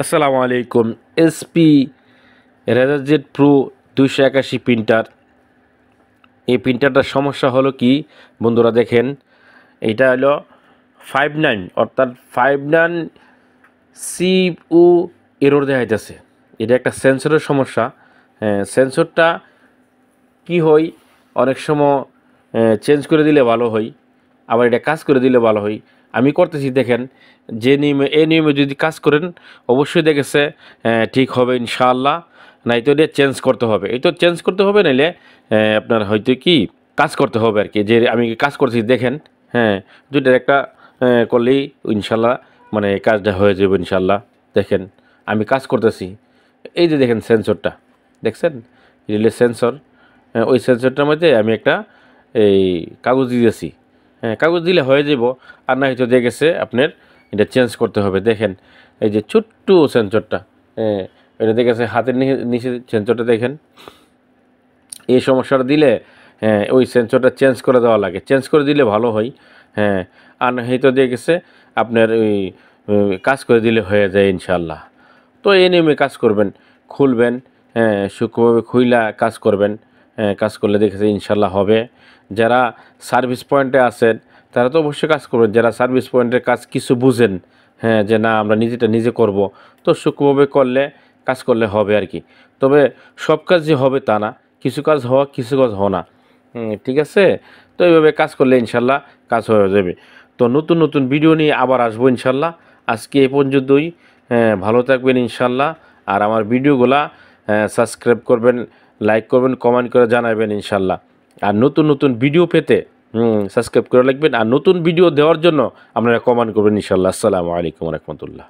আসসালামু আলাইকুম। SP LaserJet Pro 281 printer. এই প্রিন্টারটার সমস্যা হলো কি বন্ধুরা, দেখেন এটা হলো 59 অর্থাৎ 59 সিইউ এরর দেখাইতেছে। এটা একটা সেন্সরের সমস্যা। সেন্সরটা কি হয়, অনেক সময় চেঞ্জ করে দিলে ভালো হয়, আবার এটা কাজ করে দিলে ভালো হয়। আমি করতেছি, দেখেন যে নিয়মে এই নিয়মে যদি কাজ করেন অবশ্যই দেখেছে ঠিক হবে ইনশাআল্লাহ। নাই তো এটা চেঞ্জ করতে হবে, এই তো চেঞ্জ করতে হবে, নাইলে আপনার হয়তো কি কাজ করতে হবে আর কি। যে আমি কাজ করতেছি দেখেন, দুইটার একটা করলেই ইনশাল্লাহ মানে কাজটা হয়ে যাবে ইনশাল্লাহ। দেখেন আমি কাজ করতেছি, এই যে দেখেন সেন্সরটা দেখছেন, রিলে সেন্সর। ওই সেন্সরটার মধ্যে আমি একটা এই কাগজ দিয়েছি। কাগজ দিলে হয়ে যাব, আর না হয়তো দেখেছে আপনার এটা চেঞ্জ করতে হবে। দেখেন এই যে ছোট্ট সেন্সরটা, এটা দেখেছে হাতের নিচে সেন্সরটা দেখেন। এই সমস্যাটা দিলে ওই সেন্সরটা চেঞ্জ করে দেওয়া লাগে, চেঞ্জ করে দিলে ভালো হয়। আর হয়তো দেখেছে আপনার ওই কাজ করে দিলে হয়ে যায় ইনশাল্লাহ। তো এই নিয়মে কাজ করবেন, খুলবেন, সূক্ষ্মভাবে খুইলা কাজ করবেন। কাজ করলে দেখেছে ইনশাল্লাহ হবে। যারা সার্ভিস পয়েন্টে আছেন তারা তো অবশ্যই কাজ করবেন। যারা সার্ভিস পয়েন্টের কাজ কিছু বুঝেন, যে না আমরা নিজেটা নিজে করব, তো সূক্ষ্মভাবে করলে কাজ করলে হবে আর কি। তবে সব কাজ যে হবে তা না, কিছু কাজ হওয়া কিছু কাজ হওয়া না। ঠিক আছে, তো এইভাবে কাজ করলে ইনশাল্লাহ কাজ হয়ে যাবে। তো নতুন নতুন ভিডিও নিয়ে আবার আসবো ইনশাল্লাহ। আজকে এই পর্যন্তই। ভালো থাকবেন ইনশাল্লাহ। আর আমার ভিডিওগুলা সাবস্ক্রাইব করবেন, লাইক করবেন, কমেন্ট করে জানাবেন ইনশাল্লাহ। আর নতুন নতুন ভিডিও পেতে সাবস্ক্রাইব করে রাখবেন, আর নতুন ভিডিও দেওয়ার জন্য আপনারা কমেন্ট করবেন ইনশাল্লাহ। আসসালামু আলাইকুম রহমতুল্লাহ।